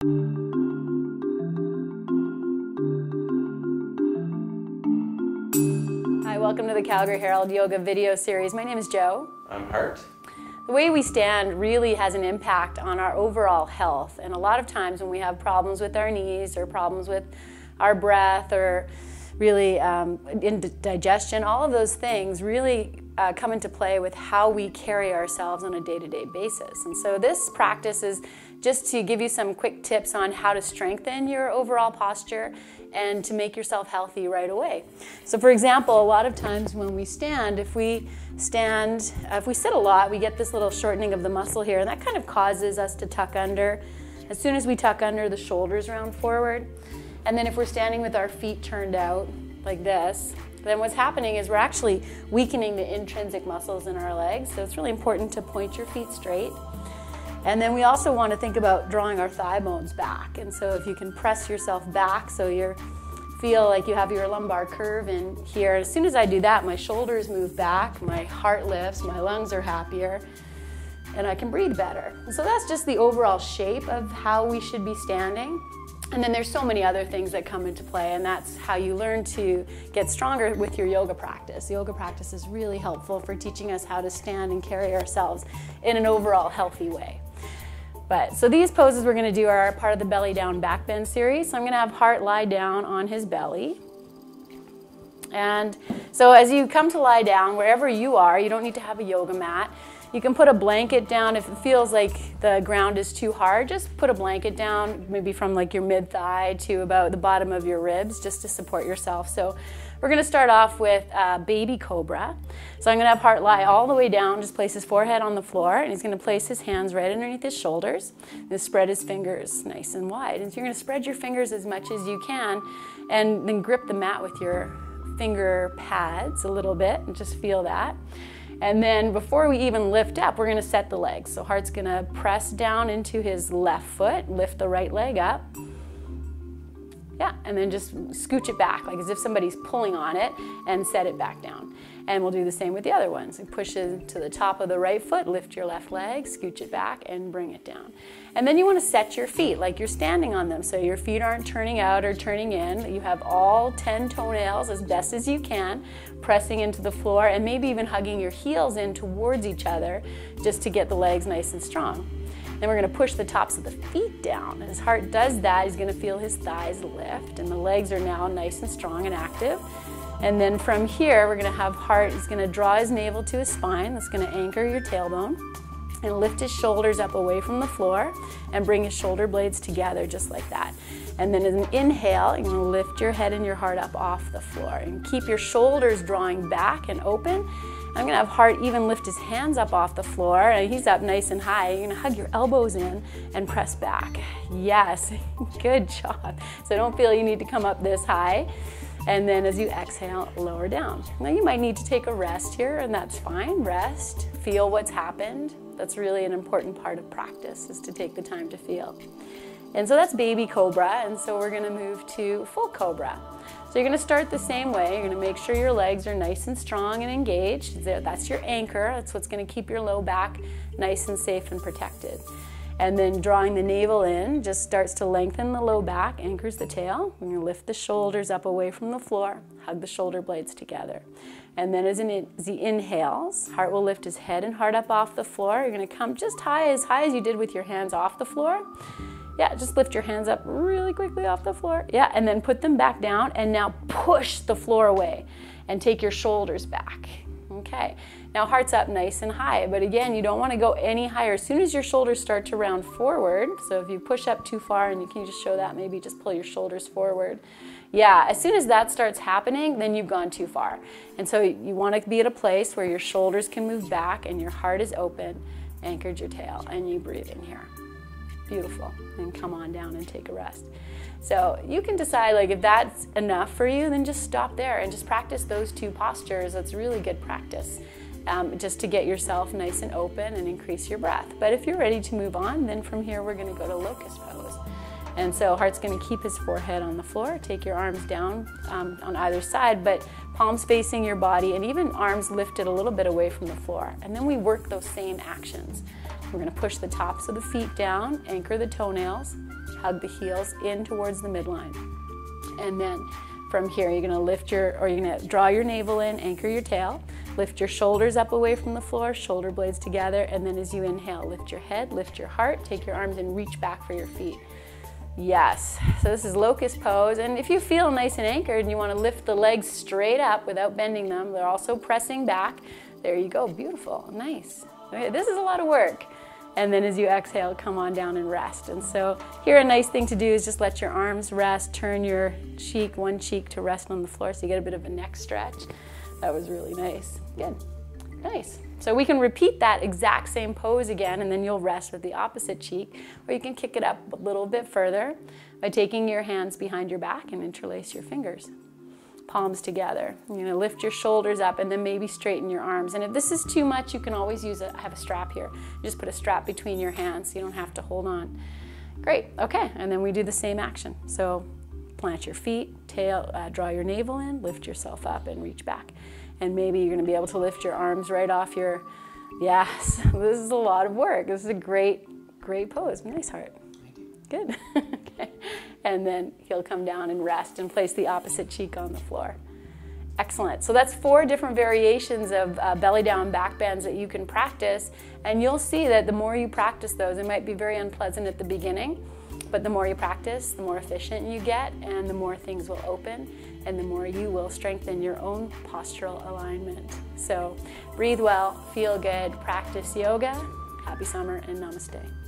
Hi, welcome to the Calgary Herald Yoga video series. My name is Jo. I'm Hart. The way we stand really has an impact on our overall health, and a lot of times when we have problems with our knees or problems with our breath or really digestion, all of those things really come into play with how we carry ourselves on a day-to-day basis. And so this practice is just to give you some quick tips on how to strengthen your overall posture and to make yourself healthy right away. So for example, a lot of times when we stand, if we sit a lot, we get this little shortening of the muscle here, and that kind of causes us to tuck under. As soon as we tuck under, the shoulders round forward. And then if we're standing with our feet turned out like this, then what's happening is we're actually weakening the intrinsic muscles in our legs. So it's really important to point your feet straight. And then we also want to think about drawing our thigh bones back. And so if you can press yourself back so you feel like you have your lumbar curve in here. As soon as I do that, my shoulders move back, my heart lifts, my lungs are happier, and I can breathe better. And so that's just the overall shape of how we should be standing. And then there's so many other things that come into play, and that's how you learn to get stronger with your yoga practice. Yoga practice is really helpful for teaching us how to stand and carry ourselves in an overall healthy way. So these poses we're going to do are part of the belly down back bend series. So I'm going to have Hart lie down on his belly. And so as you come to lie down, wherever you are, you don't need to have a yoga mat. You can put a blanket down if it feels like the ground is too hard. Just put a blanket down, maybe from like your mid-thigh to about the bottom of your ribs, just to support yourself. So we're going to start off with baby cobra. So I'm going to have Hart lie all the way down, just place his forehead on the floor, and he's going to place his hands right underneath his shoulders. And spread his fingers nice and wide. And so you're going to spread your fingers as much as you can, and then grip the mat with your finger pads a little bit, and just feel that. And then before we even lift up, we're going to set the legs. So Hart's going to press down into his left foot, lift the right leg up. Yeah, and then just scooch it back, like as if somebody's pulling on it, and set it back down. And we'll do the same with the other ones. And push it to the top of the right foot, lift your left leg, scooch it back, and bring it down. And then you want to set your feet like you're standing on them, so your feet aren't turning out or turning in. You have all 10 toenails as best as you can, pressing into the floor, and maybe even hugging your heels in towards each other just to get the legs nice and strong. Then we're going to push the tops of the feet down. As Hart does that, he's going to feel his thighs lift, and the legs are now nice and strong and active. And then from here, we're going to have Hart, he's going to draw his navel to his spine. That's going to anchor your tailbone, and lift his shoulders up away from the floor, and bring his shoulder blades together just like that. And then as an inhale, you're going to lift your head and your heart up off the floor, and keep your shoulders drawing back and open. I'm going to have Hart even lift his hands up off the floor, and he's up nice and high. You're going to hug your elbows in and press back. Yes, good job. So don't feel you need to come up this high. And then as you exhale, lower down. Now you might need to take a rest here, and that's fine. Rest, feel what's happened. That's really an important part of practice, is to take the time to feel. And so that's baby cobra, and so we're going to move to full cobra. So you're going to start the same way. You're going to make sure your legs are nice and strong and engaged. That's your anchor. That's what's going to keep your low back nice and safe and protected. And then drawing the navel in just starts to lengthen the low back, anchors the tail. We're going to lift the shoulders up away from the floor, hug the shoulder blades together. And then as he inhales, Hart will lift his head and heart up off the floor. You're going to come just high as you did with your hands off the floor. Yeah, just lift your hands up really quickly off the floor. Yeah, and then put them back down, and now push the floor away and take your shoulders back. Okay, now Hart's up nice and high, but again, you don't want to go any higher. As soon as your shoulders start to round forward, so if you push up too far, and you can just show that, maybe just pull your shoulders forward. Yeah, as soon as that starts happening, then you've gone too far. And so you want to be at a place where your shoulders can move back and your heart is open, anchored your tail, and you breathe in here. Beautiful. And come on down and take a rest. So you can decide, like, if that's enough for you, then just stop there and just practice those two postures. That's really good practice, just to get yourself nice and open and increase your breath. But if you're ready to move on, then from here we're going to go to locust pose. And so Hart's going to keep his forehead on the floor. Take your arms down on either side, but palms facing your body, and even arms lifted a little bit away from the floor. And then we work those same actions. We're going to push the tops of the feet down, anchor the toenails, hug the heels in towards the midline. And then from here, you're gonna you're gonna draw your navel in, anchor your tail, lift your shoulders up away from the floor, shoulder blades together, and then as you inhale, lift your head, lift your heart, take your arms and reach back for your feet. Yes, so this is locust pose, and if you feel nice and anchored and you want to lift the legs straight up without bending them, they're also pressing back. There you go, beautiful, nice. Okay, this is a lot of work. And then as you exhale, come on down and rest. And so here a nice thing to do is just let your arms rest, turn your cheek, one cheek to rest on the floor so you get a bit of a neck stretch. That was really nice. Good, nice. So we can repeat that exact same pose again, and then you'll rest with the opposite cheek, or you can kick it up a little bit further by taking your hands behind your back and interlace your fingers. Palms together. You're going to lift your shoulders up and then maybe straighten your arms. And if this is too much, you can always use I have a strap here. You just put a strap between your hands so you don't have to hold on. Great, okay, and then we do the same action. So plant your feet, draw your navel in, lift yourself up and reach back. And maybe you're going to be able to lift your arms right off your, yes, this is a lot of work. This is a great pose. Nice, Heart. Good. Okay. And then he'll come down and rest and place the opposite cheek on the floor. Excellent. So that's 4 different variations of belly down back bends that you can practice. And you'll see that the more you practice those, it might be very unpleasant at the beginning, but the more you practice, the more efficient you get, and the more things will open, and the more you will strengthen your own postural alignment. So breathe well, feel good, practice yoga. Happy summer and namaste.